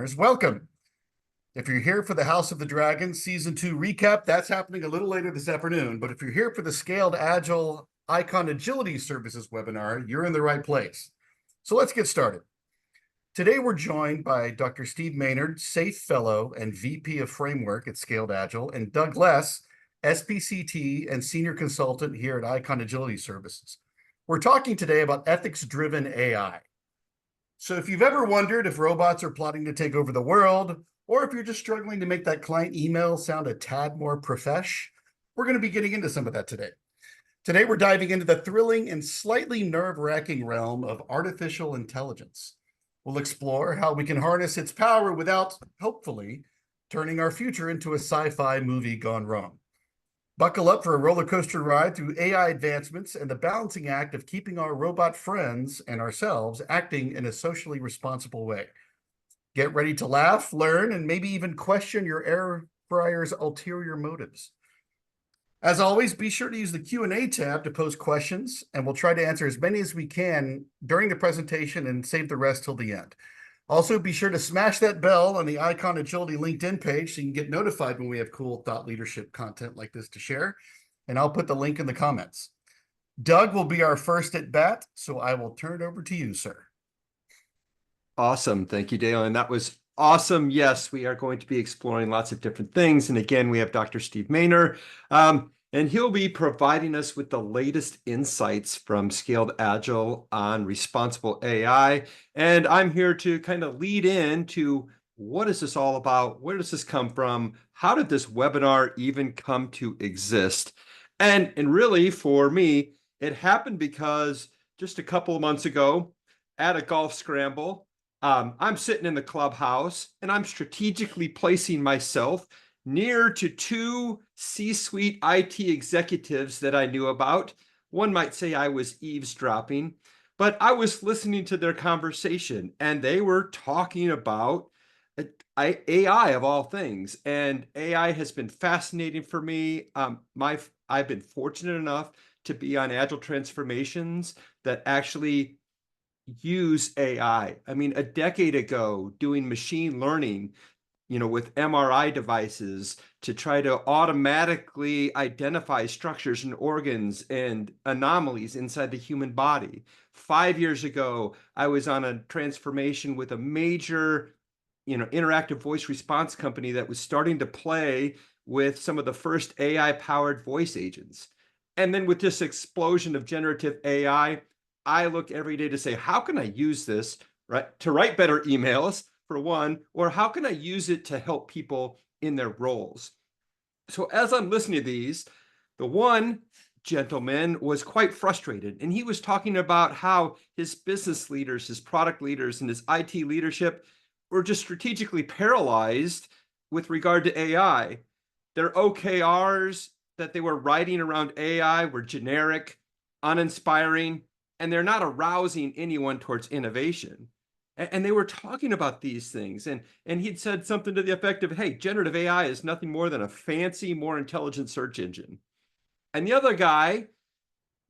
listeners, welcome. If you're here for the House of the Dragon Season 2 recap, that's happening a little later this afternoon. But if you're here for the Scaled Agile Icon Agility Services webinar, you're in the right place. So let's get started. Today, we're joined by Dr. Steve Maynard, SAFE Fellow and VP of Framework at Scaled Agile, and Doug Less, SPCT and Senior Consultant here at Icon Agility Services. We're talking today about ethics-driven AI. So if you've ever wondered if robots are plotting to take over the world, or if you're just struggling to make that client email sound a tad more profesh, we're going to be getting into some of that today. Today, we're diving into the thrilling and slightly nerve-wracking realm of artificial intelligence. We'll explore how we can harness its power without, hopefully, turning our future into a sci-fi movie gone wrong. Buckle up for a roller coaster ride through AI advancements and the balancing act of keeping our robot friends and ourselves acting in a socially responsible way. Get ready to laugh, learn, and maybe even question your air fryer's ulterior motives. As always, be sure to use the Q&A tab to post questions, and we'll try to answer as many as we can during the presentation and save the rest till the end. Also, be sure to smash that bell on the Icon Agility LinkedIn page so you can get notified when we have cool thought leadership content like this to share, and I'll put the link in the comments. Doug will be our first at bat, so I will turn it over to you, sir. Awesome. Thank you, Dale. And that was awesome. Yes, we are going to be exploring lots of different things. And again, we have Dr. Steve Mayner, and he'll be providing us with the latest insights from Scaled Agile on responsible AI. And I'm here to kind of lead into what is this all about? Where does this come from? How did this webinar even come to exist? And really, for me, it happened because just a couple of months ago at a golf scramble, I'm sitting in the clubhouse and I'm strategically placing myself near to two C-suite IT executives that I knew about. One might say I was eavesdropping, but I was listening to their conversation and they were talking about AI of all things. And AI has been fascinating for me. I've been fortunate enough to be on agile transformations that actually use AI. I mean, a decade ago, doing machine learning, with MRI devices to try to automatically identify structures and organs and anomalies inside the human body. 5 years ago, I was on a transformation with a major, interactive voice response company that was starting to play with some of the first AI-powered voice agents. And then with this explosion of generative AI, I look every day to say, how can I use this, right, to write better emails, for one, or how can I use it to help people in their roles? So as I'm listening to these, the one gentleman was quite frustrated, and he was talking about how his business leaders, his product leaders, and his IT leadership were just strategically paralyzed with regard to AI. Their OKRs that they were writing around AI were generic, uninspiring, and they're not arousing anyone towards innovation. And they were talking about these things. And he'd said something to the effect of, hey, generative AI is nothing more than a fancy, more intelligent search engine. And the other guy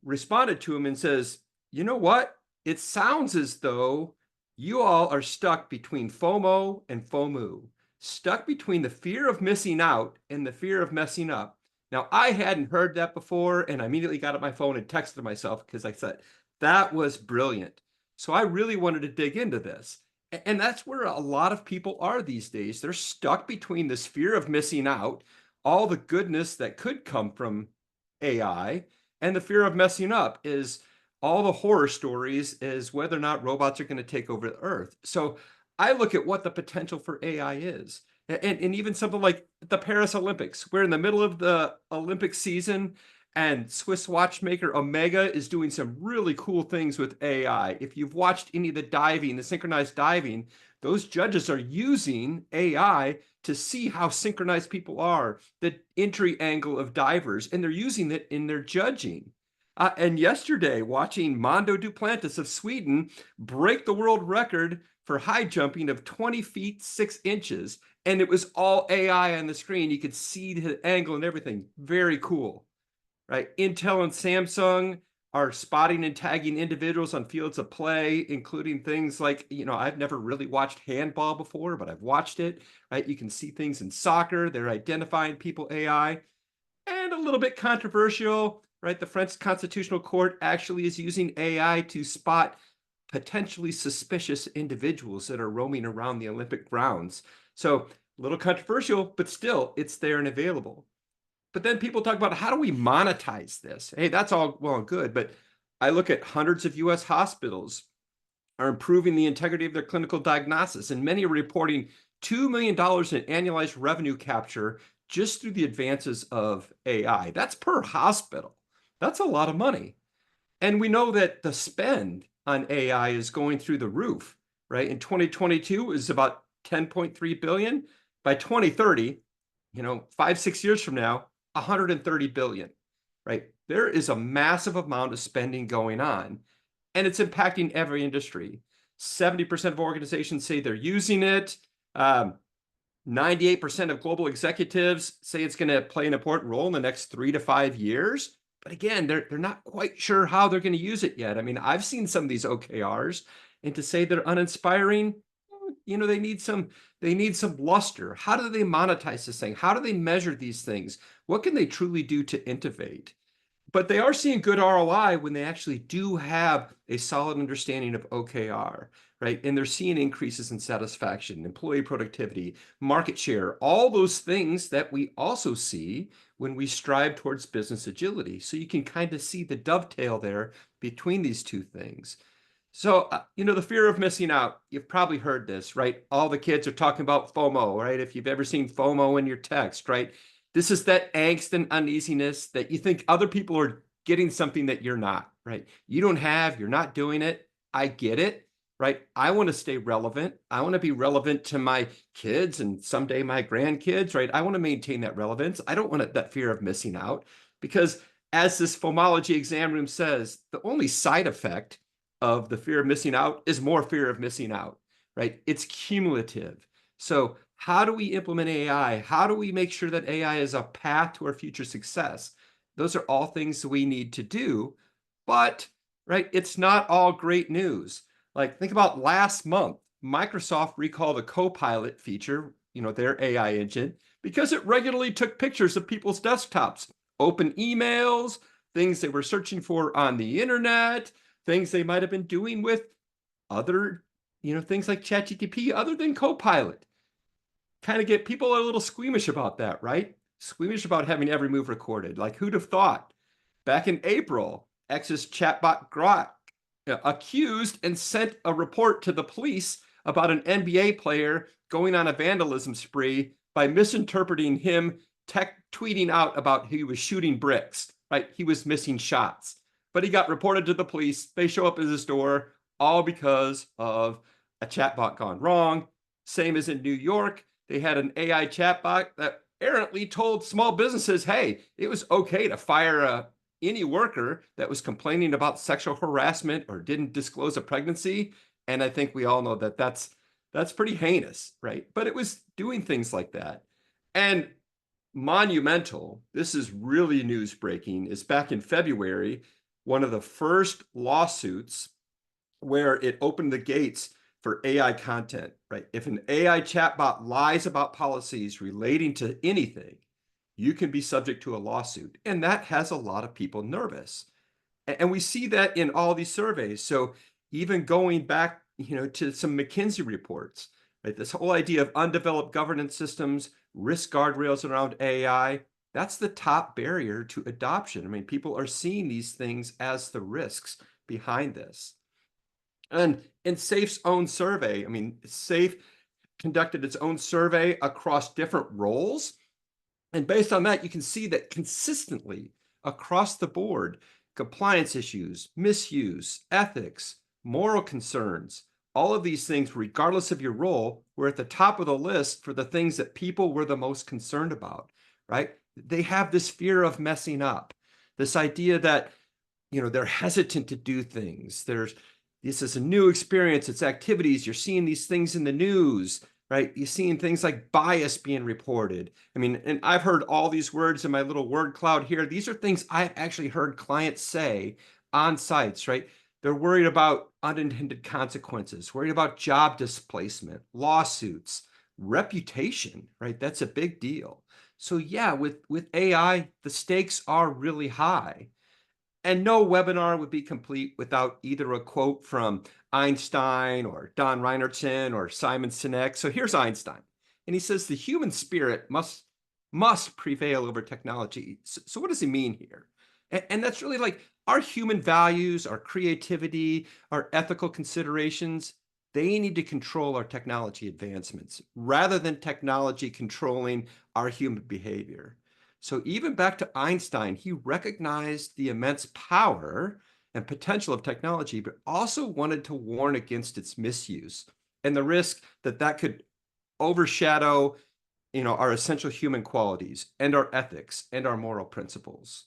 responded to him and says, you know what? It sounds as though you all are stuck between FOMO and FOMU, stuck between the fear of missing out and the fear of messing up. Now, I hadn't heard that before, and I immediately got up my phone and texted myself because I said, that was brilliant. So I really wanted to dig into this. And that's where a lot of people are these days. They're stuck between this fear of missing out, all the goodness that could come from AI, and the fear of messing up is all the horror stories is whether or not robots are going to take over the earth. So I look at what the potential for AI is. And even something like the Paris Olympics. We're in the middle of the Olympic season, and Swiss watchmaker Omega is doing some really cool things with AI. If you've watched any of the diving, the synchronized diving, those judges are using AI to see how synchronized people are, the entry angle of divers, and they're using it in their judging. And yesterday, watching Mondo Duplantis of Sweden break the world record for high jumping of 20 feet 6 inches, and it was all AI on the screen. You could see the angle and everything. Very cool. Right? Intel and Samsung are spotting and tagging individuals on fields of play, including things like, I've never really watched handball before, but I've watched it, right? You can see things in soccer. They're identifying people AI. And a little bit controversial, right? The French Constitutional Court actually is using AI to spot potentially suspicious individuals that are roaming around the Olympic grounds. So a little controversial, but still it's there and available. But then people talk about, how do we monetize this? Hey, that's all well and good, but I look at hundreds of US hospitals are improving the integrity of their clinical diagnosis, and many are reporting $2 million in annualized revenue capture just through the advances of AI. That's per hospital. That's a lot of money. And we know that the spend on AI is going through the roof, right? In 2022 is about 10.3 billion. By 2030, 5-6 years from now, 130 billion, right? There is a massive amount of spending going on, and it's impacting every industry. 70% of organizations say they're using it. 98% of global executives say it's going to play an important role in the next 3 to 5 years. But again, they're not quite sure how they're going to use it yet. I mean, I've seen some of these OKRs, and to say they're uninspiring, they need some luster. How do they monetize this thing? How do they measure these things? What can they truly do to innovate? But they are seeing good ROI when they actually do have a solid understanding of OKR, right? And they're seeing increases in satisfaction, employee productivity, market share, all those things that we also see when we strive towards business agility. So you can kind of see the dovetail there between these two things. So, the fear of missing out, you've probably heard this, right? All the kids are talking about FOMO, right? If you've ever seen FOMO in your text, right? This is that angst and uneasiness that you think other people are getting something that you're not, right? You don't have, you're not doing it. I get it, right? I want to stay relevant. I want to be relevant to my kids and someday my grandkids, right? I want to maintain that relevance. I don't want that fear of missing out, because as this FOMology exam room says, the only side effect of the fear of missing out is more fear of missing out, right? It's cumulative. So how do we implement AI? How do we make sure that AI is a path to our future success? Those are all things we need to do, but right, it's not all great news. Like, think about last month, Microsoft recalled a Copilot feature, their AI engine, because it regularly took pictures of people's desktops, open emails, things they were searching for on the internet, things they might have been doing with other, things like ChatGPT, other than Copilot. Kind of get people are a little squeamish about that, right? Squeamish about having every move recorded. Like, who'd have thought? Back in April, X's chatbot Grok accused and sent a report to the police about an NBA player going on a vandalism spree by misinterpreting him tweeting out about he was shooting bricks, right? He was missing shots. But he got reported to the police. They show up at his door, all because of a chatbot gone wrong. Same as in New York. They had an AI chatbot that errantly told small businesses, hey, it was okay to fire any worker that was complaining about sexual harassment or didn't disclose a pregnancy. And I think we all know that that's pretty heinous, right? But it was doing things like that. And monumental, this is really news breaking, is back in February, one of the first lawsuits where it opened the gates for AI content, right? If an AI chatbot lies about policies relating to anything, you can be subject to a lawsuit. And that has a lot of people nervous. And we see that in all these surveys. So even going back, to some McKinsey reports, right? This whole idea of undeveloped governance systems, risk guardrails around AI, that's the top barrier to adoption. I mean, people are seeing these things as the risks behind this. And in SAFE's own survey, I mean, SAFE conducted its own survey across different roles. And based on that, you can see that consistently across the board, compliance issues, misuse, ethics, moral concerns, all of these things, regardless of your role, were at the top of the list for the things that people were the most concerned about, right? They have this fear of messing up, this idea that, they're hesitant to do things. This is a new experience. It's activities. You're seeing these things in the news, right? You're seeing things like bias being reported. I mean, and I've heard all these words in my little word cloud here. These are things I've actually heard clients say on sites, right? They're worried about unintended consequences, worried about job displacement, lawsuits, reputation, right? That's a big deal. So yeah, with AI, the stakes are really high. And no webinar would be complete without either a quote from Einstein or Don Reinertsen or Simon Sinek. So here's Einstein. And he says the human spirit must prevail over technology. So what does he mean here? And that's really like our human values, our creativity, our ethical considerations, they need to control our technology advancements rather than technology controlling our human behavior. So even back to Einstein, he recognized the immense power and potential of technology, but also wanted to warn against its misuse and the risk that that could overshadow, our essential human qualities and our ethics and our moral principles.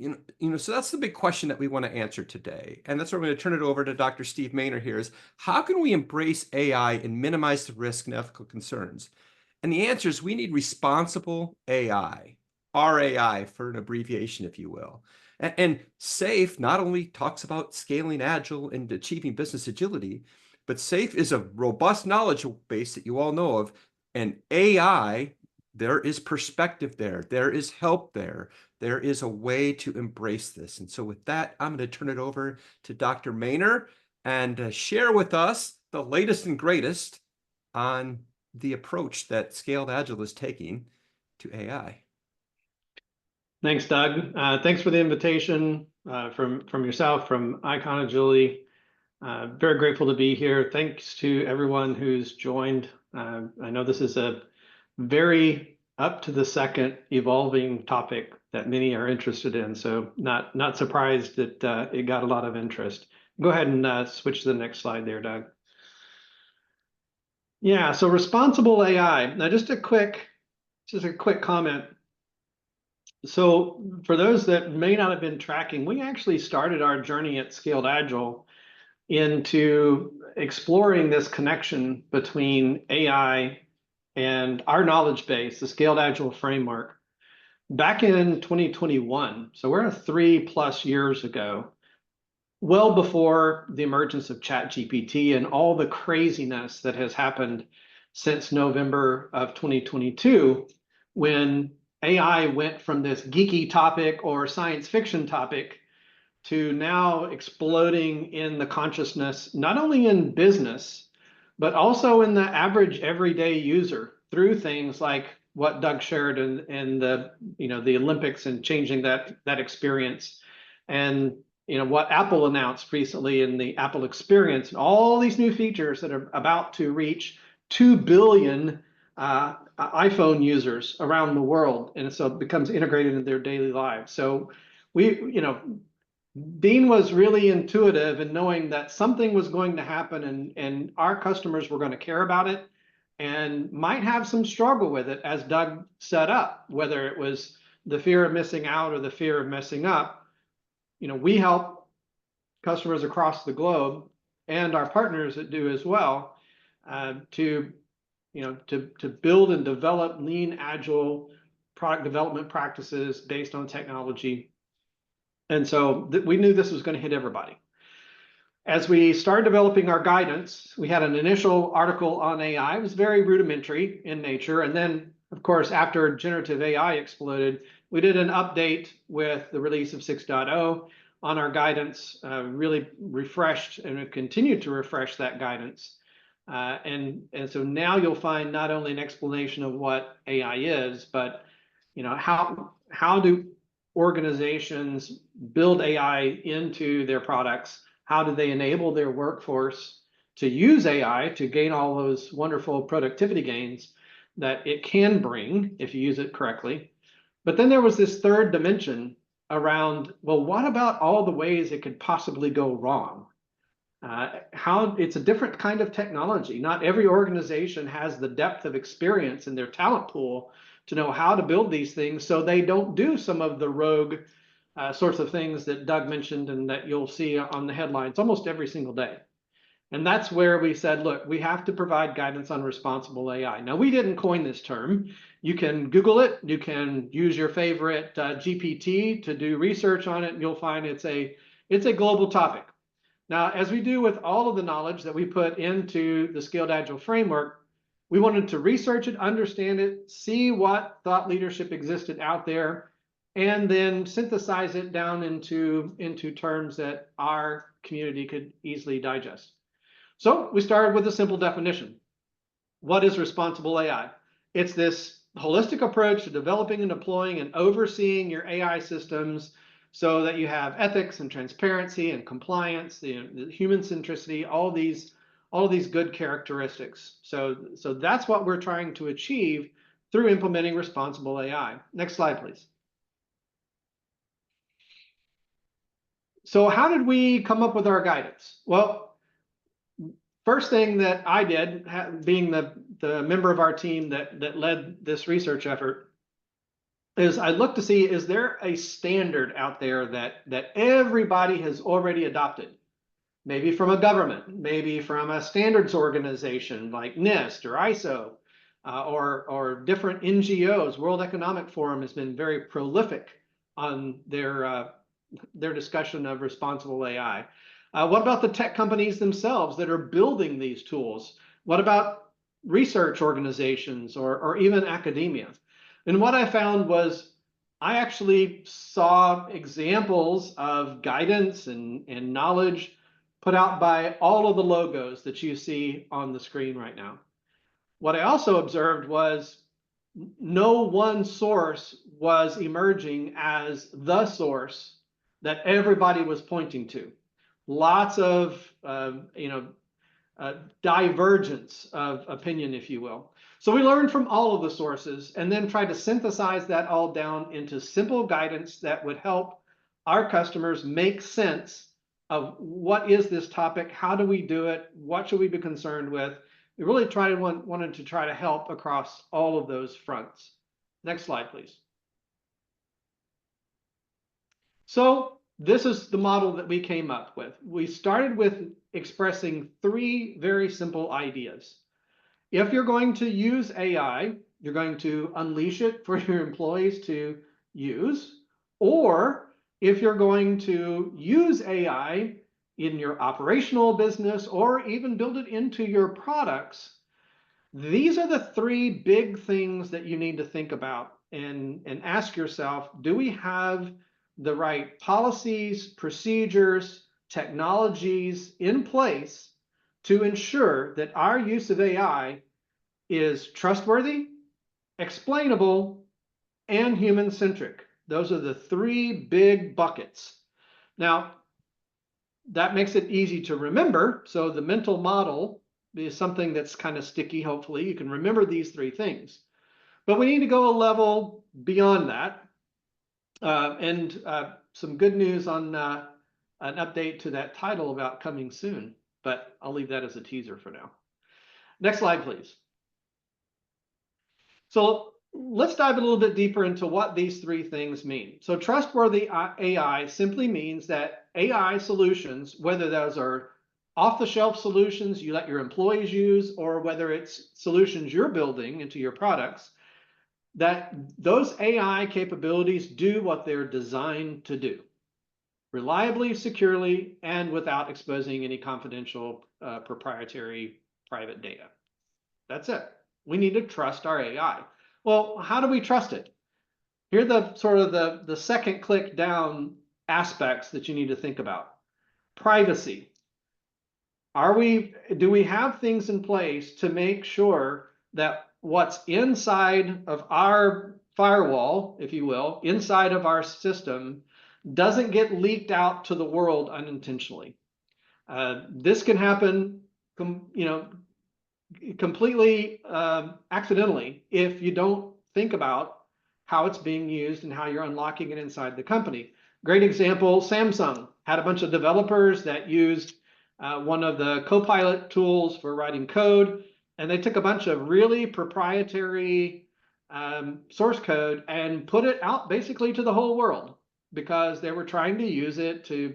So that's the big question that we want to answer today. And that's where I'm going to turn it over to Dr. Steve Mayner here is how can we embrace AI and minimize the risk and ethical concerns? And the answer is we need responsible AI, RAI for an abbreviation, if you will. And SAFE not only talks about scaling agile and achieving business agility, but SAFE is a robust knowledge base that you all know of. And AI, there is perspective there. There is help there. There is a way to embrace this. And so with that, I'm going to turn it over to Dr. Mayner and share with us the latest and greatest on the approach that Scaled Agile is taking to AI. Thanks, Doug. Thanks for the invitation from yourself, from Icon Agility. Very grateful to be here. Thanks to everyone who's joined. I know this is a very up to the second evolving topic that many are interested in. So not surprised that it got a lot of interest. Go ahead and switch to the next slide there, Doug. Yeah, so responsible AI. Now just a quick comment. So for those that may not have been tracking, we actually started our journey at Scaled Agile into exploring this connection between AI and our knowledge base, the Scaled Agile Framework, back in 2021. So we're 3+ years ago, well before the emergence of ChatGPT and all the craziness that has happened since November of 2022, when AI went from this geeky topic or science fiction topic to now exploding in the consciousness, not only in business, but also in the average everyday user through things like what Doug shared in the Olympics and changing that experience, and what Apple announced recently in the Apple Experience, and all these new features that are about to reach 2 billion iPhone users around the world, and so it becomes integrated in their daily lives. So Dean was really intuitive in knowing that something was going to happen and our customers were going to care about it and might have some struggle with it, as Doug set up, whether it was the fear of missing out or the fear of messing up. We help customers across the globe and our partners that do as well to build and develop lean, agile product development practices based on technology. And so we knew this was going to hit everybody. As we started developing our guidance, we had an initial article on AI. It was very rudimentary in nature. And then, of course, after generative AI exploded, we did an update with the release of 6.0 on our guidance, really refreshed and have continued to refresh that guidance. And so now you'll find not only an explanation of what AI is, but how do organizations build AI into their products? How do they enable their workforce to use AI to gain all those wonderful productivity gains that it can bring if you use it correctly? But then there was this third dimension around, well, what about all the ways it could possibly go wrong? How it's a different kind of technology. Not every organization has the depth of experience in their talent pool to know how to build these things, so they don't do some of the rogue sorts of things that Doug mentioned and that you'll see on the headlines almost every single day. And that's where we said, look, we have to provide guidance on responsible AI. Now, we didn't coin this term. You can Google it. You can use your favorite GPT to do research on it, and you'll find it's It's a global topic. Now, as we do with all of the knowledge that we put into the Scaled Agile Framework, we wanted to research it, understand it, see what thought leadership existed out there, and then synthesize it down into terms that our community could easily digest. So we started with a simple definition. What is responsible AI? It's this holistic approach to developing and deploying and overseeing your AI systems so that you have ethics and transparency and compliance, the human centricity, all these good characteristics. So that's what we're trying to achieve through implementing responsible AI. Next slide, please. So how did we come up with our guidance? Well, first thing that I did, being the member of our team that led this research effort, is I looked to see, is there a standard out there that everybody has already adopted? Maybe from a government, maybe from a standards organization like NIST or ISO, or different NGOs. World Economic Forum has been very prolific on their discussion of responsible AI. What about the tech companies themselves that are building these tools? What about research organizations or even academia? And what I found was I actually saw examples of guidance and knowledge put out by all of the logos that you see on the screen right now. What I also observed was no one source was emerging as the source that everybody was pointing to. Lots of divergence of opinion, if you will. So we learned from all of the sources and then tried to synthesize that all down into simple guidance that would help our customers make sense of what is this topic, how do we do it, what should we be concerned with. We really wanted to try to help across all of those fronts. Next slide, please. So this is the model that we came up with. We started with expressing three very simple ideas. If you're going to use AI, you're going to unleash it for your employees to use, or if you're going to use AI in your operational business or even build it into your products, these are the three big things that you need to think about and ask yourself, do we have the right policies, procedures, technologies in place to ensure that our use of AI is trustworthy, explainable, and human-centric? Those are the three big buckets. Now, that makes it easy to remember. So the mental model is something that's kind of sticky. Hopefully, you can remember these three things. But we need to go a level beyond that. And some good news on an update to that title about coming soon. But I'll leave that as a teaser for now. Next slide, please. So let's dive a little bit deeper into what these three things mean. So trustworthy AI simply means that AI solutions, whether those are off-the-shelf solutions you let your employees use, or whether it's solutions you're building into your products, that those AI capabilities do what they're designed to do, reliably, securely, and without exposing any confidential, proprietary private data. That's it. We need to trust our AI. Well, how do we trust it? Here are the sort of the second click down aspects that you need to think about. Privacy. Do we have things in place to make sure that what's inside of our firewall, if you will, inside of our system, doesn't get leaked out to the world unintentionally? This can happen, completely accidentally if you don't think about how it's being used and how you're unlocking it inside the company. Great example, Samsung had a bunch of developers that used one of the Copilot tools for writing code, and they took a bunch of really proprietary source code and put it out basically to the whole world because they were trying to use it to,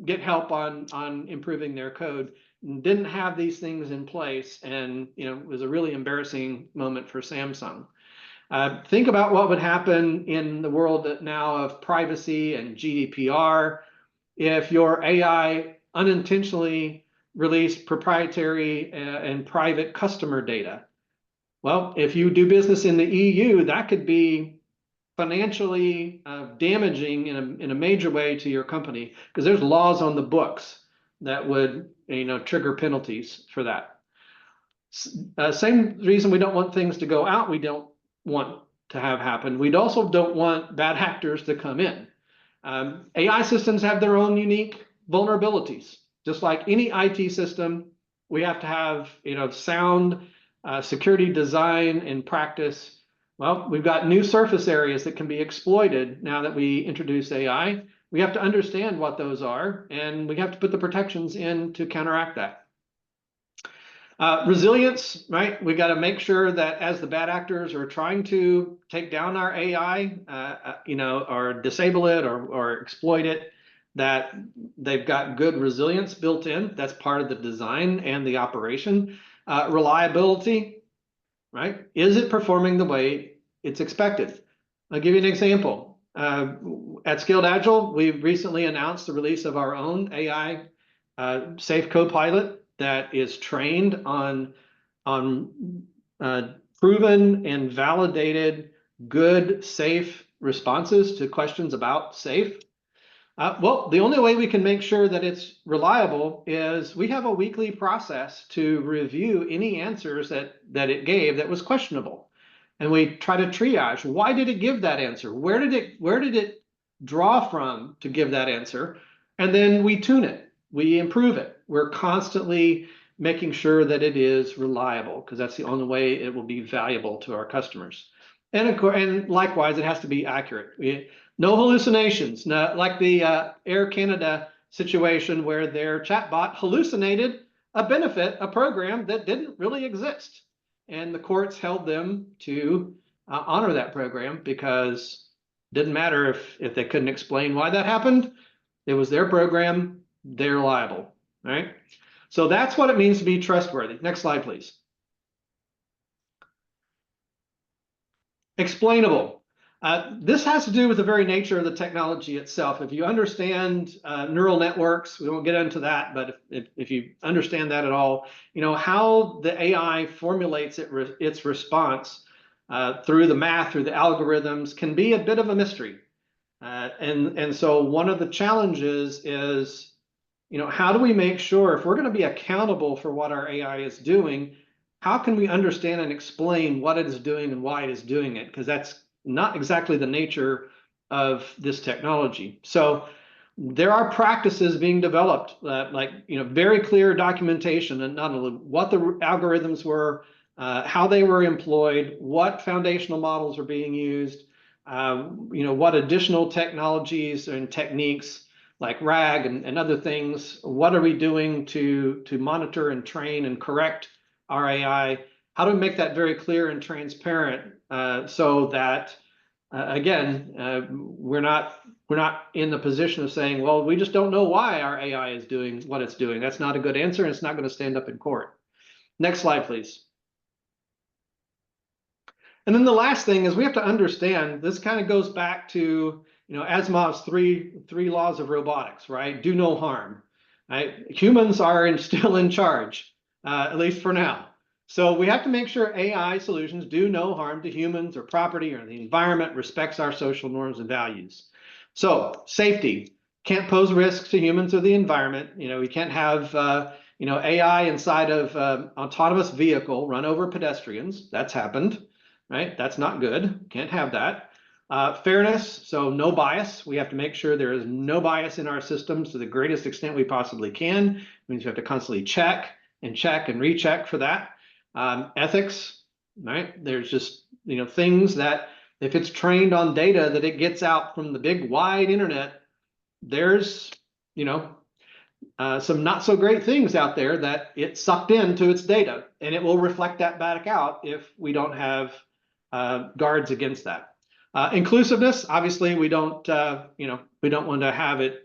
get help on improving their code. Didn't have these things in place, and it was a really embarrassing moment for Samsung. Think about what would happen in the world now of privacy and GDPR if your AI unintentionally released proprietary and private customer data. Well, if you do business in the EU, that could be financially damaging in a major way to your company, because there's laws on the books that would trigger penalties for that. Same reason we don't want things to go out, we don't want to have happen. We also don't want bad actors to come in. AI systems have their own unique vulnerabilities. Just like any IT system, we have to have sound security design and practice. Well, we've got new surface areas that can be exploited now that we introduce AI. We have to understand what those are, and we have to put the protections in to counteract that. Resilience, right? We got to make sure that as the bad actors are trying to take down our AI, or disable it or exploit it, that they've got good resilience built in. That's part of the design and the operation. Reliability, right? Is it performing the way it's expected? I'll give you an example. At Scaled Agile, we've recently announced the release of our own AI safe copilot that is trained on proven and validated good, safe responses to questions about safe. Well, the only way we can make sure that it's reliable is we have a weekly process to review any answers that it gave that was questionable. And we try to triage. Why did it give that answer? Where did it draw from to give that answer? And then we tune it. We improve it. We're constantly making sure that it is reliable, because that's the only way it will be valuable to our customers. And likewise, it has to be accurate. No hallucinations. No, like the Air Canada situation where their chatbot hallucinated a benefit, a program that didn't really exist. And the courts held them to honor that program, because it didn't matter if they couldn't explain why that happened. It was their program. They're liable, right? So that's what it means to be trustworthy. Next slide, please. Explainable. This has to do with the very nature of the technology itself. If you understand neural networks, we won't get into that, but if you understand that at all, how the AI formulates its response through the math, through the algorithms, can be a bit of a mystery. And so one of the challenges is, how do we make sure, if we're going to be accountable for what our AI is doing, how can we understand and explain what it is doing and why it is doing it? Because that's not exactly the nature of this technology. So there are practices being developed, very clear documentation, and not only what the algorithms were, how they were employed, what foundational models are being used, what additional technologies and techniques like RAG and other things, what are we doing to monitor and train and correct our AI? How do we make that very clear and transparent so that, again, we're not in the position of saying, well, we just don't know why our AI is doing what it's doing. That's not a good answer, and it's not going to stand up in court. Next slide, please. And then the last thing is we have to understand, this kind of goes back to Asimov's three laws of robotics, right? Do no harm. Right? Humans are still in charge, at least for now. So we have to make sure AI solutions do no harm to humans or property or the environment, respects our social norms and values. So safety can't pose risks to humans or the environment. We can't have AI inside of autonomous vehicle run over pedestrians. That's happened, right? That's not good. Can't have that. Fairness, so no bias. We have to make sure there is no bias in our systems to the greatest extent we possibly can. It means we have to constantly check and recheck for that. Ethics, right? There's just things that if it's trained on data that it gets out from the big wide internet, there's some not so great things out there that it sucked into its data, and it will reflect that back out if we don't have guards against that. Inclusiveness, obviously, we don't want to have it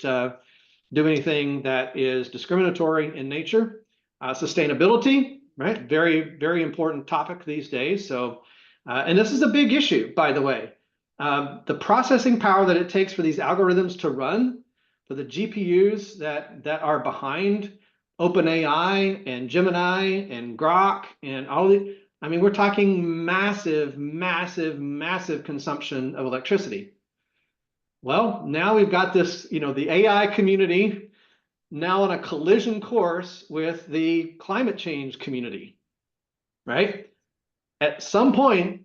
do anything that is discriminatory in nature. Sustainability, right? Very, very important topic these days. So And this is a big issue, by the way. The processing power that it takes for these algorithms to run, for the GPUs that are behind OpenAI and Gemini and Grok and all the, I mean, we're talking massive, massive, massive consumption of electricity. Well, now we've got this, the AI community now on a collision course with the climate change community, right? At some point,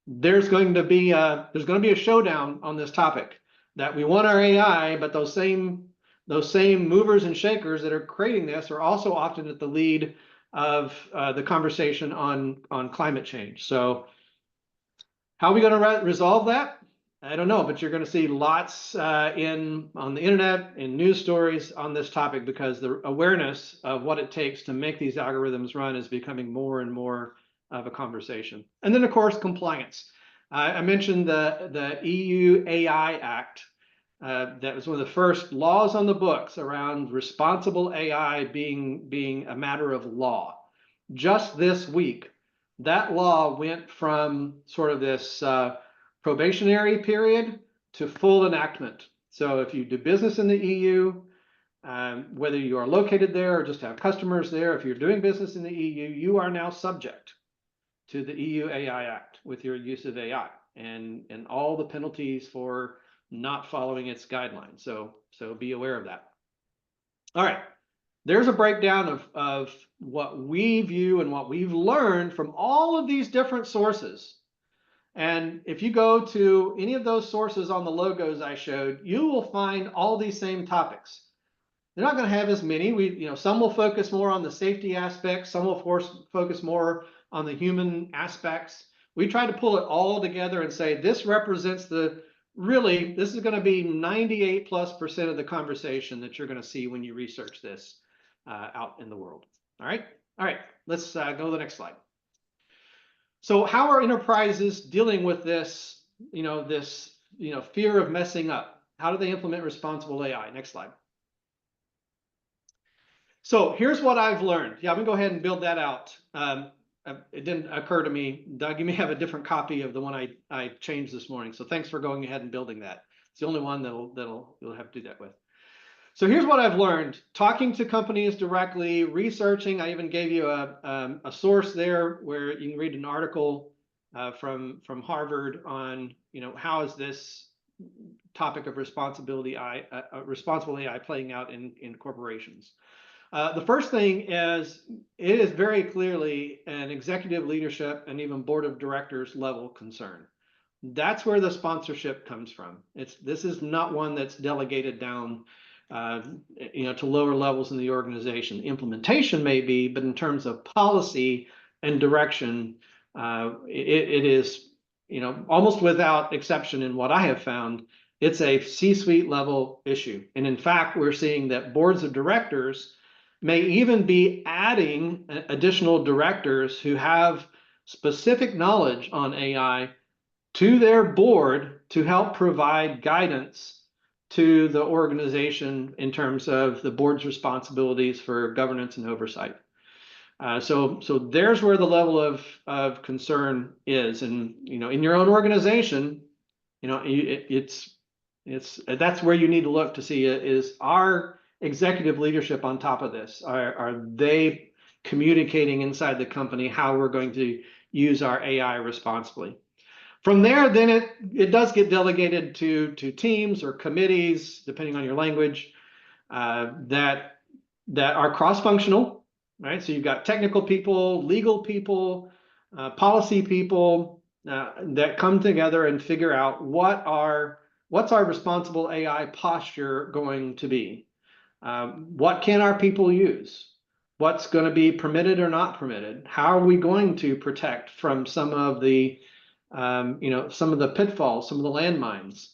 there's going to be a showdown on this topic, that we want our AI, but those same movers and shakers that are creating this are also often at the lead of the conversation on climate change. So how are we going to resolve that? I don't know, but you're going to see lots on the internet, in news stories on this topic, because the awareness of what it takes to make these algorithms run is becoming more and more of a conversation. And then, of course, compliance. I mentioned the EU AI Act. That was one of the first laws on the books around responsible AI being a matter of law. Just this week, that law went from sort of this probationary period to full enactment. So if you do business in the EU, whether you are located there or just have customers there, if you're doing business in the EU, you are now subject to the EU AI Act with your use of AI and all the penalties for not following its guidelines. So be aware of that. All right. There's a breakdown of what we view and what we've learned from all of these different sources. And if you go to any of those sources on the logos I showed, you will find all these same topics. They're not going to have as many. Some will focus more on the safety aspects. Some will focus more on the human aspects. We try to pull it all together and say, this represents this is going to be 98+% of the conversation that you're going to see when you research this out in the world. All right. Let's go to the next slide. So how are enterprises dealing with this, fear of messing up? How do they implement responsible AI? Next slide. So here's what I've learned. Yeah, I'm gonna go ahead and build that out. It didn't occur to me, Doug, you may have a different copy of the one I changed this morning. So thanks for going ahead and building that. It's the only one you'll have to do that with. So here's what I've learned: talking to companies directly, researching. I even gave you a source there where you can read an article from Harvard on how is this topic of responsible AI playing out in corporations. The first thing is, it is very clearly an executive leadership and even board of directors level concern. That's where the sponsorship comes from. This is not one that's delegated down to lower levels in the organization. Implementation may be, but in terms of policy and direction, it is, almost without exception in what I have found, it's a C-suite level issue. And in fact, we're seeing that boards of directors may even be adding additional directors who have specific knowledge on AI to their board to help provide guidance to the organization in terms of the board's responsibilities for governance and oversight. So there's where the level of concern is. And in your own organization, that's where you need to look to see is our executive leadership on top of this. Are they communicating inside the company how we're going to use our AI responsibly? From there, then it does get delegated to teams or committees, depending on your language, that are cross-functional, right? So you've got technical people, legal people, policy people that come together and figure out what's our responsible AI posture going to be? What can our people use? What's going to be permitted or not permitted? How are we going to protect from some of the pitfalls, some of the landmines?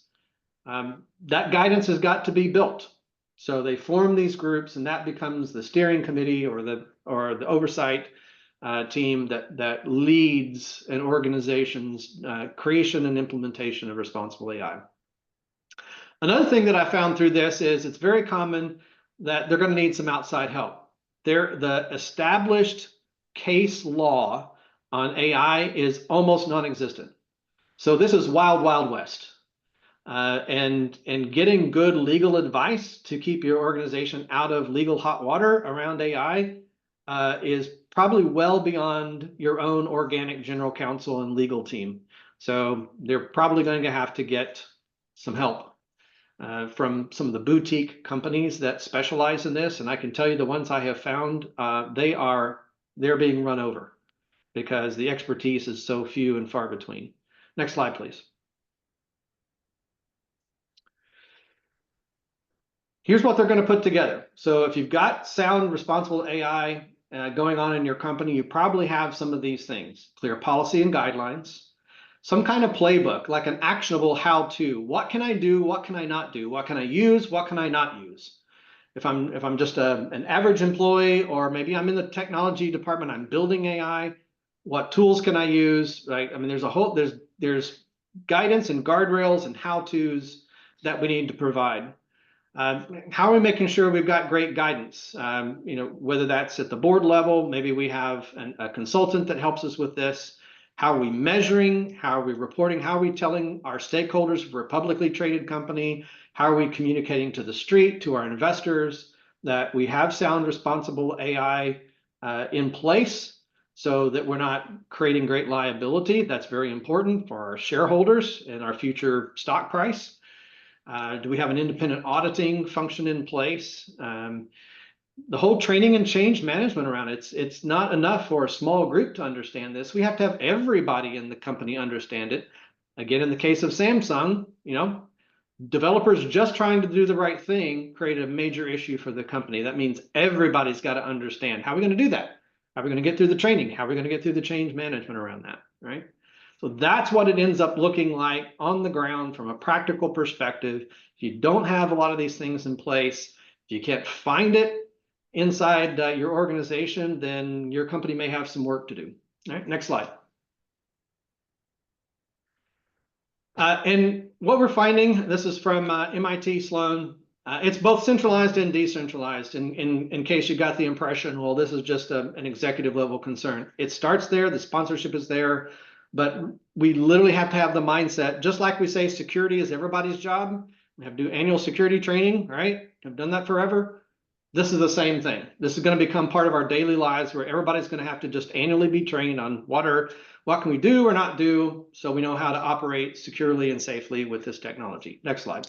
That guidance has got to be built. So they form these groups, and that becomes the steering committee or the oversight team that leads an organization's creation and implementation of responsible AI. Another thing that I found through this is it's very common that they're going to need some outside help. The established case law on AI is almost non-existent. So this is wild, wild west. And getting good legal advice to keep your organization out of legal hot water around AI is probably well beyond your own organic general counsel and legal team. So they're probably going to have to get some help from some of the boutique companies that specialize in this. And I can tell you the ones I have found, they're being run over because the expertise is so few and far between. Next slide, please. Here's what they're going to put together. So if you've got sound, responsible AI going on in your company, you probably have some of these things: clear policy and guidelines, some kind of playbook, like an actionable how-to. What can I do? What can I not do? What can I use? What can I not use? If I'm just an average employee, or maybe I'm in the technology department, I'm building AI, what tools can I use? Right? I mean, there's guidance and guardrails and how-tos that we need to provide. How are we making sure we've got great guidance? Whether that's at the board level, maybe we have a consultant that helps us with this. How are we measuring? How are we reporting? How are we telling our stakeholders if we're a publicly traded company? How are we communicating to the street, to our investors, that we have sound, responsible AI in place so that we're not creating great liability? That's very important for our shareholders and our future stock price. Do we have an independent auditing function in place? The whole training and change management around it, it's not enough for a small group to understand this. We have to have everybody in the company understand it. Again, in the case of Samsung, developers just trying to do the right thing created a major issue for the company. That means everybody's got to understand. How are we going to do that? How are we going to get through the training? How are we going to get through the change management around that, right? So that's what it ends up looking like on the ground from a practical perspective. If you don't have a lot of these things in place, if you can't find it inside your organization, then your company may have some work to do. All right, next slide. And what we're finding, this is from MIT Sloan, it's both centralized and decentralized. In case you got the impression, well, this is just an executive level concern. It starts there, the sponsorship is there, but we literally have to have the mindset, just like we say security is everybody's job. We have to do annual security training, right? I've done that forever. This is the same thing. This is going to become part of our daily lives where everybody's going to have to just annually be trained on what can we do or not do so we know how to operate securely and safely with this technology. Next slide.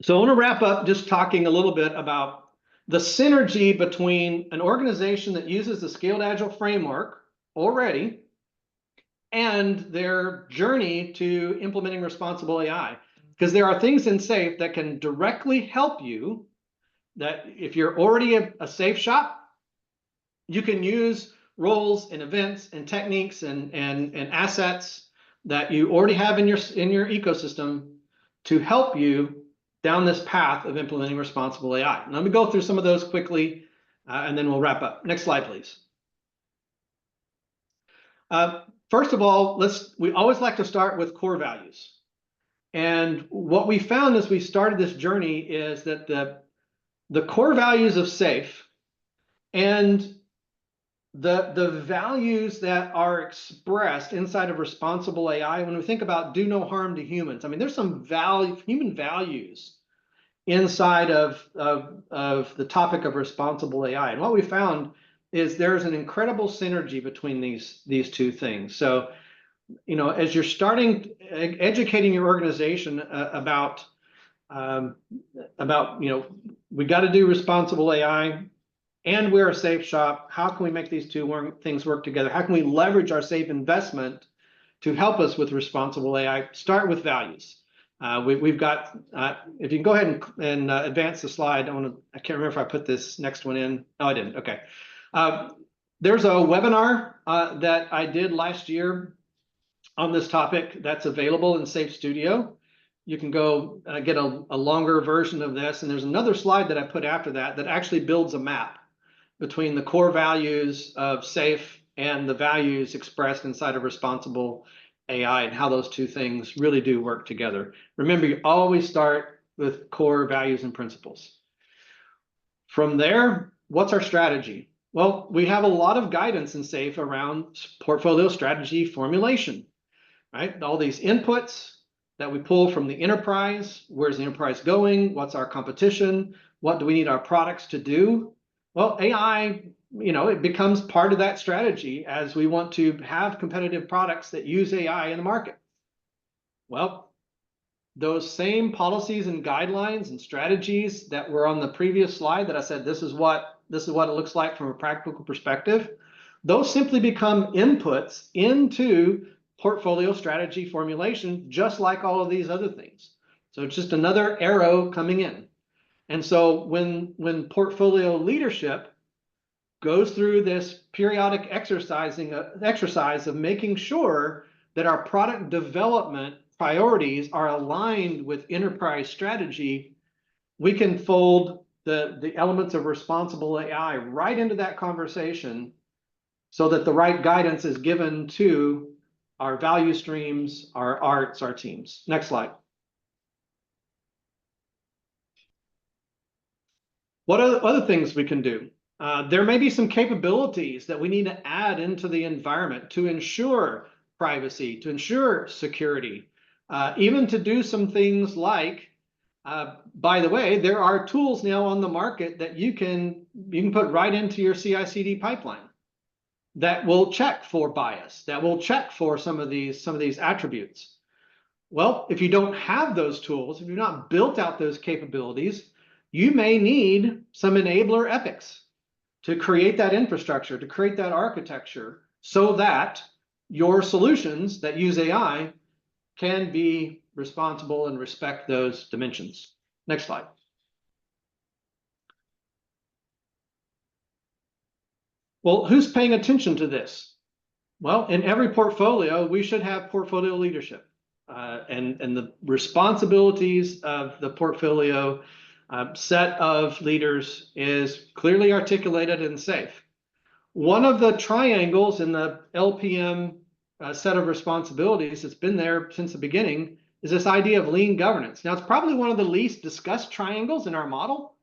So I want to wrap up just talking a little bit about the synergy between an organization that uses the Scaled Agile Framework already and their journey to implementing responsible AI. Because there are things in SAFE that can directly help you, that if you're already a SAFE shop, you can use roles and events and techniques and assets that you already have in your ecosystem to help you down this path of implementing responsible AI. Let me go through some of those quickly, and then we'll wrap up. Next slide, please. First of all, we always like to start with core values. And what we found as we started this journey is that the core values of SAFE and the values that are expressed inside of responsible AI, when we think about do no harm to humans, I mean, there's some human values inside of the topic of responsible AI. And what we found is there's an incredible synergy between these two things. So, as you're starting educating your organization about we got to do responsible AI, and we're a SAFE shop. How can we make these two things work together? How can we leverage our SAFE investment to help us with responsible AI? Start with values. We've got, if you can go ahead and advance the slide. I can't remember if I put this next one in. Oh, I didn't. Okay. There's a webinar that I did last year on this topic that's available in SAFE Studio. You can go get a longer version of this. And there's another slide that I put after that actually builds a map between the core values of SAFE and the values expressed inside of responsible AI, and how those two things really do work together. Remember, you always start with core values and principles. From there, what's our strategy? Well, we have a lot of guidance in SAFE around portfolio strategy formulation, right? All these inputs that we pull from the enterprise. Where's the enterprise going? What's our competition? What do we need our products to do? Well, AI, it becomes part of that strategy as we want to have competitive products that use AI in the market. Well, those same policies and guidelines and strategies that were on the previous slide that I said, this is what it looks like from a practical perspective, those simply become inputs into portfolio strategy formulation, just like all of these other things. So it's just another arrow coming in. And so when portfolio leadership goes through this periodic exercise of making sure that our product development priorities are aligned with enterprise strategy, we can fold the elements of responsible AI right into that conversation so that the right guidance is given to our value streams, our arts, our teams. Next slide. What are other things we can do? There may be some capabilities that we need to add into the environment to ensure privacy, to ensure security, even to do some things like, by the way, there are tools now on the market that you can put right into your CI/CD pipeline that will check for bias, that will check for some of these attributes. Well, if you don't have those tools, if you've not built out those capabilities, you may need some enabler epics to create that infrastructure, to create that architecture, so that your solutions that use AI can be responsible and respect those dimensions. Next slide. Well, who's paying attention to this? Well, in every portfolio, we should have portfolio leadership. And the responsibilities of the portfolio set of leaders is clearly articulated in SAFE. One of the triangles in the LPM set of responsibilities that's been there since the beginning is this idea of lean governance. Now, it's probably one of the least discussed triangles in our model,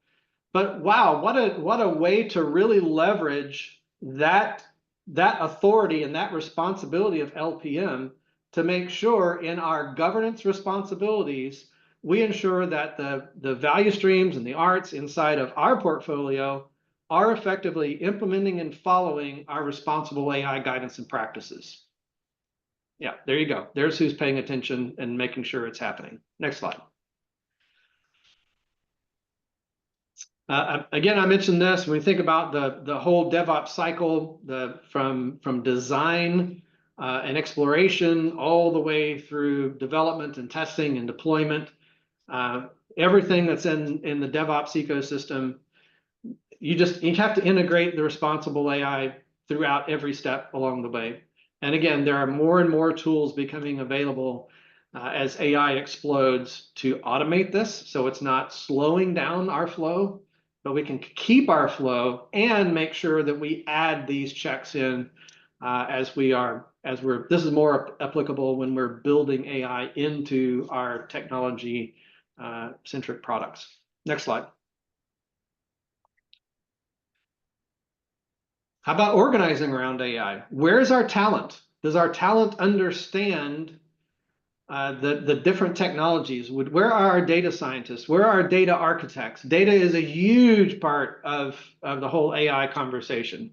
but wow, what a way to really leverage that authority and that responsibility of LPM to make sure in our governance responsibilities, we ensure that the value streams and the arts inside of our portfolio are effectively implementing and following our responsible AI guidance and practices. Yeah, there you go. There's who's paying attention and making sure it's happening. Next slide. Again, I mentioned this, when we think about the whole DevOps cycle, from design and exploration all the way through development and testing and deployment, everything that's in the DevOps ecosystem, you have to integrate the responsible AI throughout every step along the way. And again, there are more and more tools becoming available as AI explodes to automate this, so it's not slowing down our flow, but we can keep our flow and make sure that we add these checks in this is more applicable when we're building AI into our technology centric products. Next slide. How about organizing around AI? Where's our talent? Does our talent understand the different technologies? Where are our data scientists? Where are our data architects? Data is a huge part of the whole AI conversation.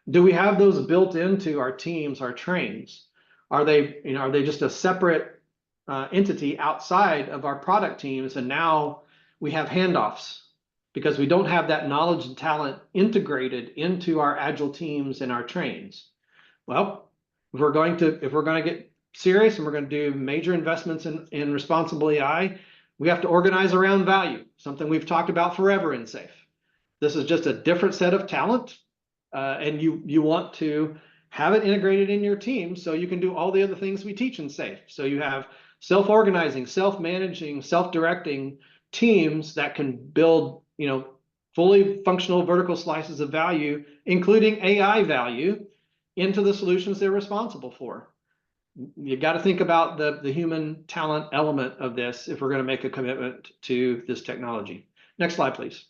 Do we have those built into our teams, our trains? Are they just a separate entity outside of our product teams, and now we have handoffs because we don't have that knowledge and talent integrated into our agile teams and our trains? Well, if we're going to get serious and we're going to do major investments in responsible AI, we have to organize around value, something we've talked about forever in SAFE. This is just a different set of talent, and you want to have it integrated in your team so you can do all the other things we teach in SAFE. So you have self-organizing, self-managing, self-directing teams that can build fully functional vertical slices of value, including AI value, into the solutions they're responsible for. You got to think about the human talent element of this if we're going to make a commitment to this technology. Next slide, please.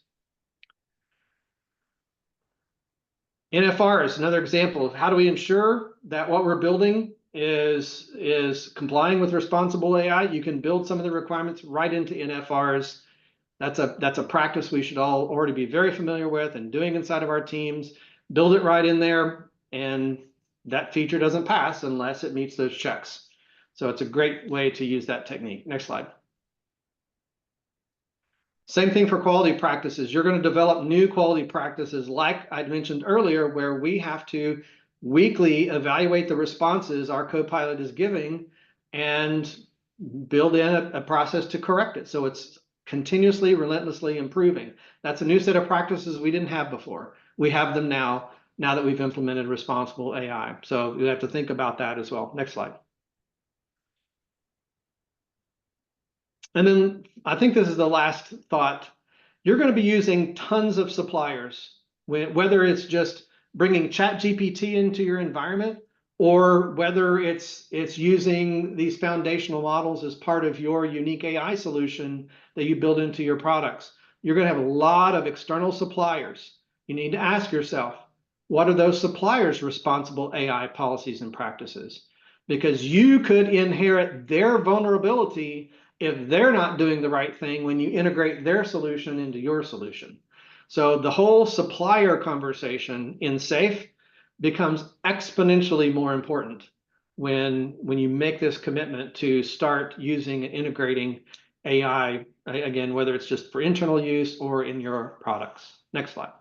NFR is another example of how do we ensure that what we're building is complying with responsible AI. You can build some of the requirements right into NFRs. That's a practice we should all already be very familiar with and doing inside of our teams. Build it right in there, and that feature doesn't pass unless it meets those checks. So it's a great way to use that technique. Next slide. Same thing for quality practices. You're going to develop new quality practices like I mentioned earlier, where we have to weekly evaluate the responses our co-pilot is giving and build in a process to correct it. So it's continuously, relentlessly improving. That's a new set of practices we didn't have before. We have them now that we've implemented responsible AI. So you have to think about that as well. Next slide. And then I think this is the last thought. You're going to be using tons of suppliers, whether it's just bringing ChatGPT into your environment, or whether it's using these foundational models as part of your unique AI solution that you build into your products. You're going to have a lot of external suppliers. You need to ask yourself, what are those suppliers' responsible AI policies and practices? Because you could inherit their vulnerability if they're not doing the right thing when you integrate their solution into your solution. So the whole supplier conversation in SAFe becomes exponentially more important when you make this commitment to start using and integrating AI, again, whether it's just for internal use or in your products. Next slide.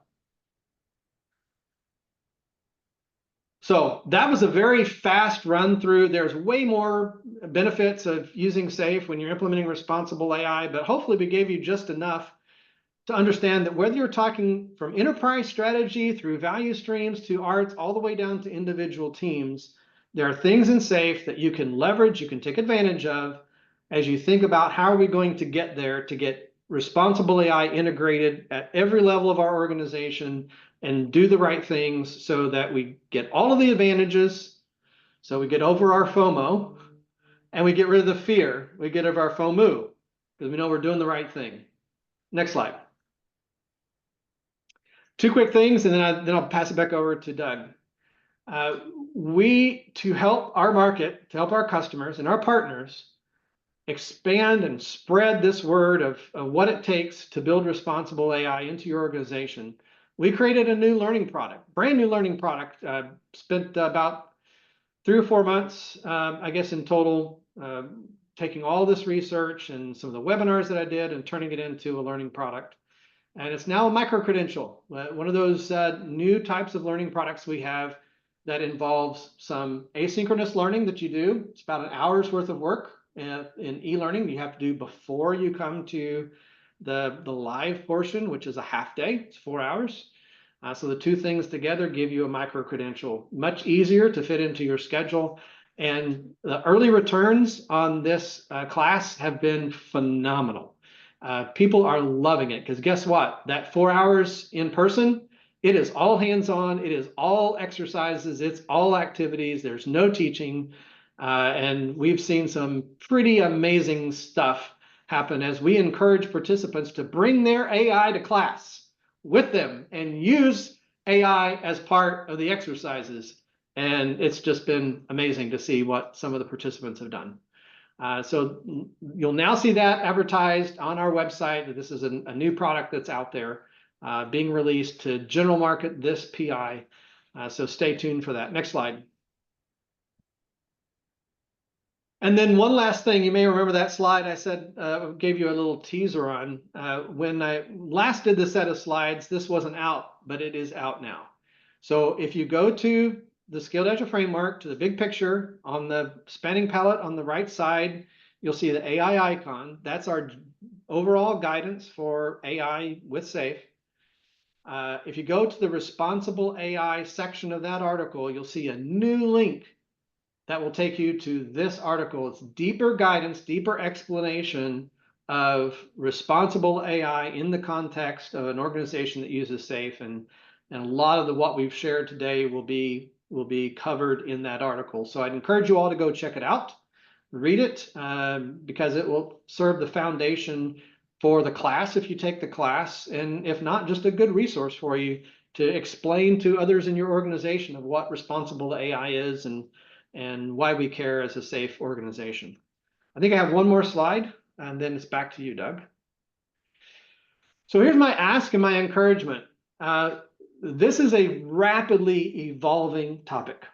So that was a very fast run through. There's way more benefits of using SAFe when you're implementing responsible AI, but hopefully we gave you just enough to understand that whether you're talking from enterprise strategy through value streams to arts, all the way down to individual teams, there are things in SAFe that you can leverage, you can take advantage of as you think about how are we going to get there to get responsible AI integrated at every level of our organization and do the right things so that we get all of the advantages, so we get over our FOMO, and we get rid of the fear. We get rid of our FOMU because we know we're doing the right thing. Next slide. Two quick things, and then I'll pass it back over to Doug. To help our market, to help our customers and our partners expand and spread this word of what it takes to build responsible AI into your organization, we created a new learning product, brand new learning product. Spent about 3 or 4 months, I guess, in total, taking all this research and some of the webinars that I did and turning it into a learning product. And it's now a micro-credential, one of those new types of learning products we have that involves some asynchronous learning that you do. It's about an hour's worth of work in e-learning you have to do before you come to the live portion, which is a half day. It's 4 hours. So the two things together give you a micro-credential, much easier to fit into your schedule. And the early returns on this class have been phenomenal. People are loving it because guess what? That 4 hours in person, it is all hands-on. It is all exercises. It's all activities. There's no teaching. And we've seen some pretty amazing stuff happen as we encourage participants to bring their AI to class with them and use AI as part of the exercises. And it's just been amazing to see what some of the participants have done. So you'll now see that advertised on our website, that this is a new product that's out there being released to general market this PI. So stay tuned for that. Next slide. And then one last thing, you may remember that slide I said, gave you a little teaser on. When I last did the set of slides, this wasn't out, but it is out now. So if you go to the Scaled Agile Framework, to the big picture on the spanning palette on the right side, you'll see the AI icon. That's our overall guidance for AI with SAFe. If you go to the responsible AI section of that article, you'll see a new link that will take you to this article. It's deeper guidance, deeper explanation of responsible AI in the context of an organization that uses SAFe, and a lot of what we've shared today will be covered in that article. So I'd encourage you all to go check it out, read it, because it will serve the foundation for the class if you take the class, and if not, just a good resource for you to explain to others in your organization of what responsible AI is and why we care as a safe organization. I think I have one more slide, and then it's back to you, Doug. So here's my ask and my encouragement. This is a rapidly evolving topic.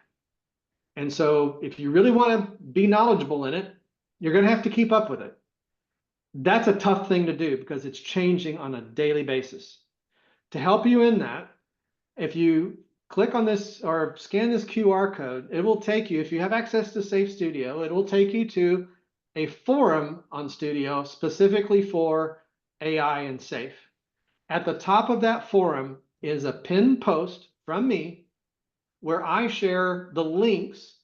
And so if you really want to be knowledgeable in it, you're going to have to keep up with it. That's a tough thing to do because it's changing on a daily basis. To help you in that, if you click on this or scan this QR code, it will take you, if you have access to Safe Studio, it will take you to a forum on Studio specifically for AI and Safe. At the top of that forum is a pinned post from me where I share the links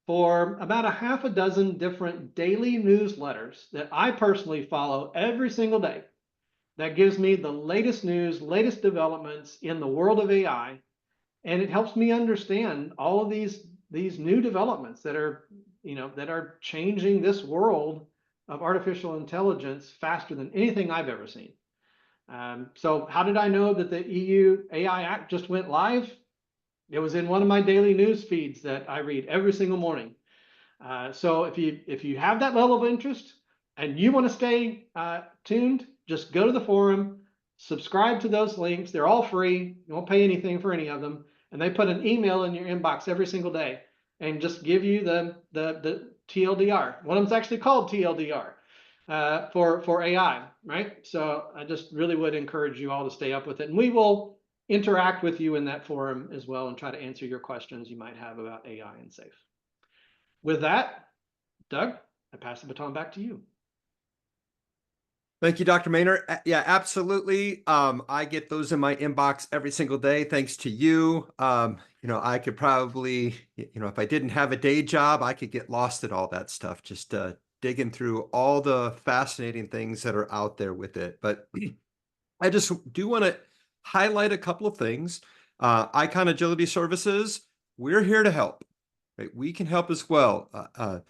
for about a half a dozen different daily newsletters that I personally follow every single day. That gives me the latest news, latest developments in the world of AI, and it helps me understand all of these new developments that are, that are changing this world of artificial intelligence faster than anything I've ever seen. So how did I know that the EU AI Act just went live? It was in one of my daily news feeds that I read every single morning. So if you have that level of interest and you want to stay tuned, just go to the forum, subscribe to those links. They're all free. You won't pay anything for any of them. And they put an email in your inbox every single day and just give you the TLDR. One of them's actually called TLDR for AI, right? So I just really would encourage you all to stay up with it. And we will interact with you in that forum as well and try to answer your questions you might have about AI and Safe. With that, Doug, I pass the baton back to you. Thank you, Dr. Mayner. Yeah, absolutely. I get those in my inbox every single day, thanks to you. I could probably, if I didn't have a day job, I could get lost in all that stuff, just digging through all the fascinating things that are out there with it. But I just do want to highlight a couple of things. Icon Agility Services, we're here to help. Right? We can help as well.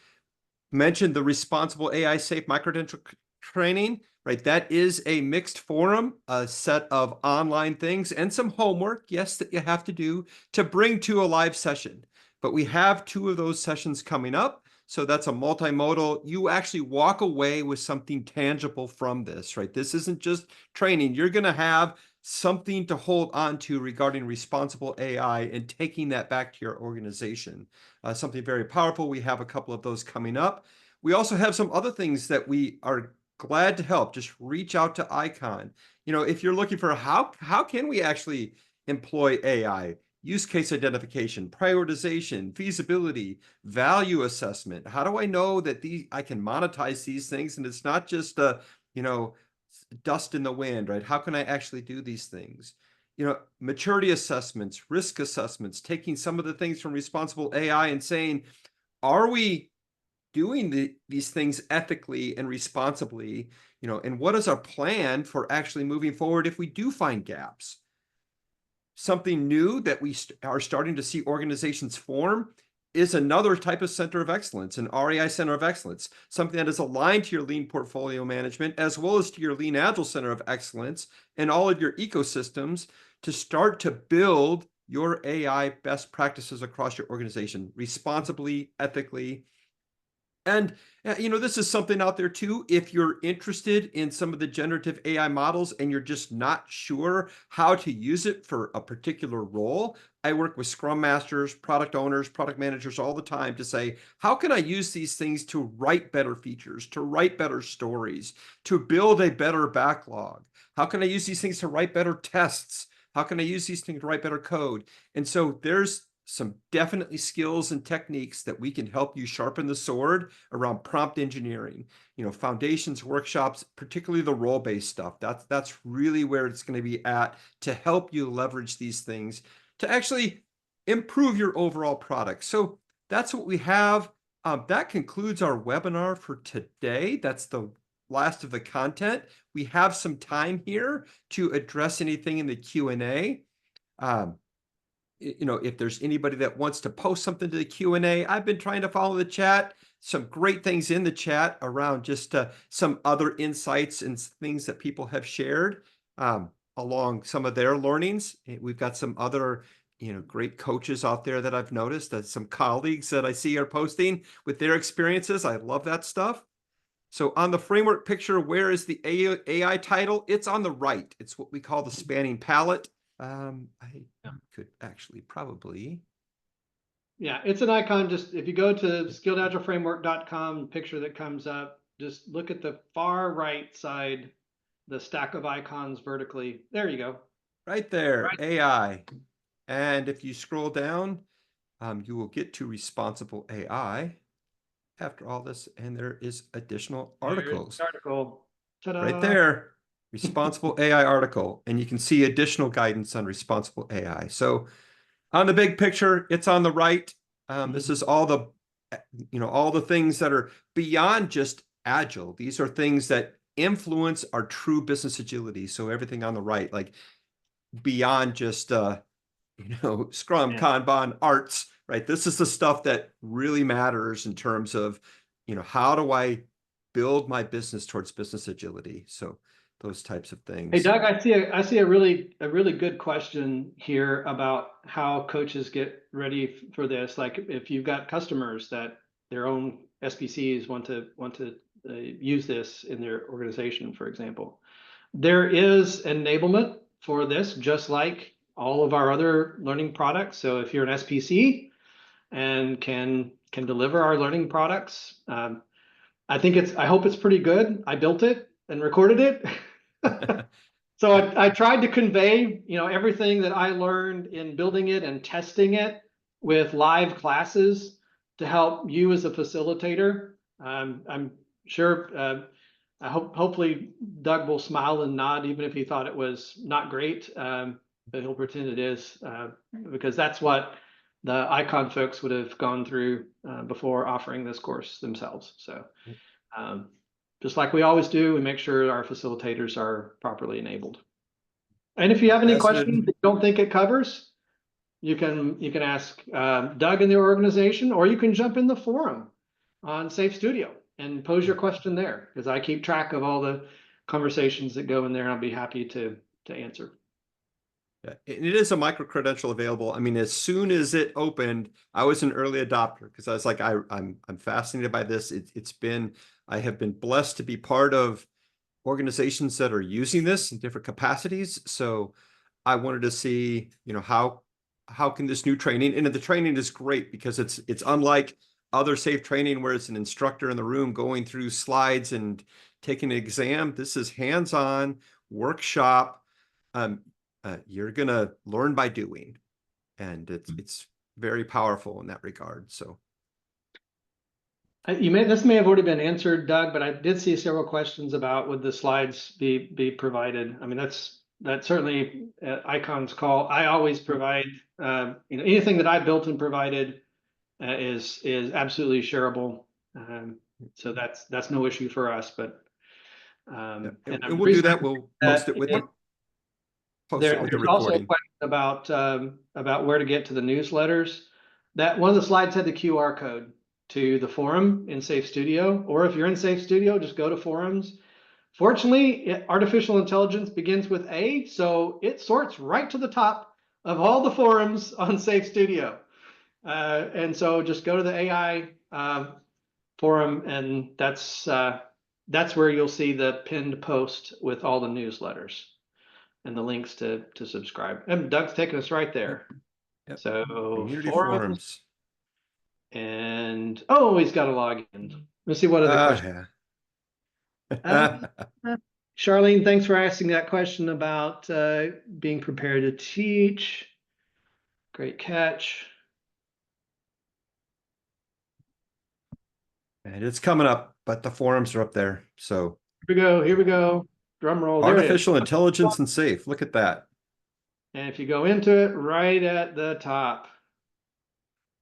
Mentioned the Responsible AI Safe Microdential Training, right? That is a mixed forum, a set of online things and some homework, yes, that you have to do to bring to a live session. But we have 2 of those sessions coming up. So that's a multimodal. You actually walk away with something tangible from this, right? This isn't just training. You're going to have something to hold on to regarding responsible AI and taking that back to your organization. Something very powerful. We have a couple of those coming up. We also have some other things that we are glad to help. Just reach out to Icon. If you're looking for how can we actually employ AI, use case identification, prioritization, feasibility, value assessment. How do I know that I can monetize these things and it's not just dust in the wind, right? How can I actually do these things? Maturity assessments, risk assessments, taking some of the things from responsible AI and saying, are we doing these things ethically and responsibly, and what is our plan for actually moving forward if we do find gaps? Something new that we are starting to see organizations form is another type of center of excellence, an REI center of excellence, something that is aligned to your lean portfolio management as well as to your lean agile center of excellence and all of your ecosystems to start to build your AI best practices across your organization responsibly, ethically. And, this is something out there too. If you're interested in some of the generative AI models and you're just not sure how to use it for a particular role, I work with Scrum Masters, product owners, product managers all the time to say, how can I use these things to write better features, to write better stories, to build a better backlog? How can I use these things to write better tests? How can I use these things to write better code? And so there's some definitely skills and techniques that we can help you sharpen the sword around prompt engineering, foundations, workshops, particularly the role-based stuff. That's really where it's going to be at to help you leverage these things to actually improve your overall product. So that's what we have. That concludes our webinar for today. That's the last of the content. We have some time here to address anything in the Q&A. If there's anybody that wants to post something to the Q&A, I've been trying to follow the chat. Some great things in the chat around just some other insights and things that people have shared. along some of their learnings. We've got some other, great coaches out there that I've noticed, that some colleagues that I see are posting with their experiences. I love that stuff. So on the framework picture, where is the AI title? It's on the right. It's what we call the spanning palette. I could actually probably. Yeah, it's an icon. Just if you go to scaledagileframework.com, picture that comes up, just look at the far right side, the stack of icons vertically. There you go. Right there, Right. AI. And if you scroll down, you will get to responsible AI after all this, and there is additional articles. Article. Ta-da. Right there, responsible AI article, and you can see additional guidance on responsible AI. So on the big picture, it's on the right. This is all the, all the things that are beyond just agile. These are things that influence our true business agility. So everything on the right, like beyond just, Scrum, Kanban, arts, right? This is the stuff that really matters in terms of, how do I build my business towards business agility? So those types of things. Hey, Doug, I see a really good question here about how coaches get ready for this. Like if you've got customers that their own SPCs want to use this in their organization, for example, there is enablement for this, just like all of our other learning products. So if you're an SPC and can deliver our learning products, I hope it's pretty good. I built it and recorded it. So I tried to convey, everything that I learned in building it and testing it with live classes to help you as a facilitator. I'm sure, hopefully Doug will smile and nod, even if he thought it was not great, but he'll pretend it is, because that's what the Icon folks would have gone through before offering this course themselves. So just like we always do, we make sure our facilitators are properly enabled. And if you have any questions that you don't think it covers, you can ask Doug in the organization, or you can jump in the forum on Safe Studio and pose your question there, because I keep track of all the conversations that go in there, and I'll be happy to answer. Yeah, it is a micro credential available. I mean, as soon as it opened, I was an early adopter because I was like, I'm fascinated by this. I have been blessed to be part of organizations that are using this in different capacities. So I wanted to see, how can this new training, and the training is great because it's unlike other safe training where it's an instructor in the room going through slides and taking an exam. This is hands-on workshop. You're gonna learn by doing, and it's very powerful in that regard. So this may have already been answered, Doug, but I did see several questions about would the slides be provided. I mean, that's certainly Icon's call. I always provide anything that I built and provided is absolutely shareable. So that's no issue for us. But and we'll do that. We'll post it with it. There's also a question about where to get to the newsletters. That one of the slides had the QR code to the forum in Safe Studio, or if you're in Safe Studio, just go to forums. Fortunately, artificial intelligence begins with A, so it sorts right to the top of all the forums on Safe Studio. And so just go to the AI forum, and that's where you'll see the pinned post with all the newsletters and the links to subscribe. And Doug's taking us right there. Yep. So community forums. And he's got to log in. Let's see what other questions. Charlene, thanks for asking that question about being prepared to teach. Great catch. And it's coming up, but the forums are up there. So here we go. Drum roll. Artificial intelligence and safe. Look at that. And if you go into it right at the top,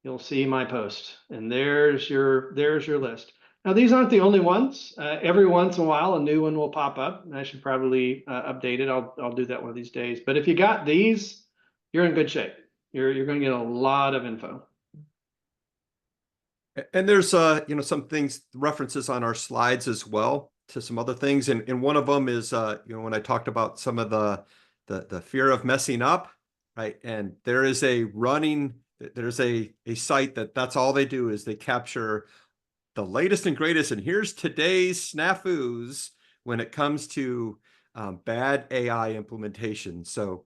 you'll see my post. And there's your list. Now, these aren't the only ones. Every once in a while, a new one will pop up. And I should probably update it. I'll do that one of these days. But if you got these, you're in good shape. You're going to get a lot of info. And there's some things, references on our slides as well to some other things. And one of them is when I talked about some of the the fear of messing up, right? And there is there's a site that's all they do is they capture the latest and greatest. And here's today's snafus when it comes to bad AI implementation. So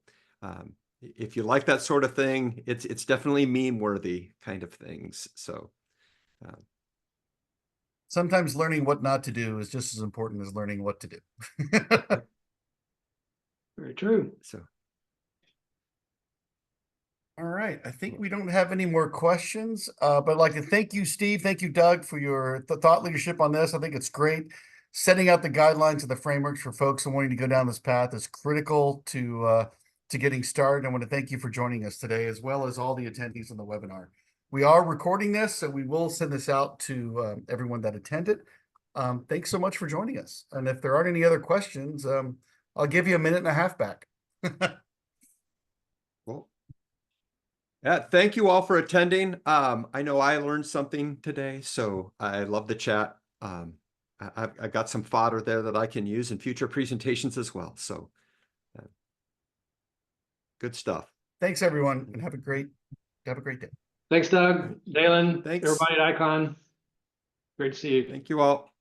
if you like that sort of thing, it's definitely meme worthy kind of things. So sometimes learning what not to do is just as important as learning what to do. Very true. So all right, I think we don't have any more questions, but I'd like to thank you, Steve. Thank you, Doug, for your thought leadership on this. I think it's great. Setting out the guidelines and the frameworks for folks who wanting to go down this path is critical to getting started. I want to thank you for joining us today, as well as all the attendees on the webinar. We are recording this, so we will send this out to everyone that attended. Thanks so much for joining us. And if there aren't any other questions, I'll give you a minute and a half back. Cool. Yeah, thank you all for attending. I know I learned something today, so I love the chat. I got some fodder there that I can use in future presentations as well. So good stuff. Thanks, everyone, and have a great day. Thanks, Doug, Dalen, Thanks. everybody at Icon. Great to see you. Thank you all.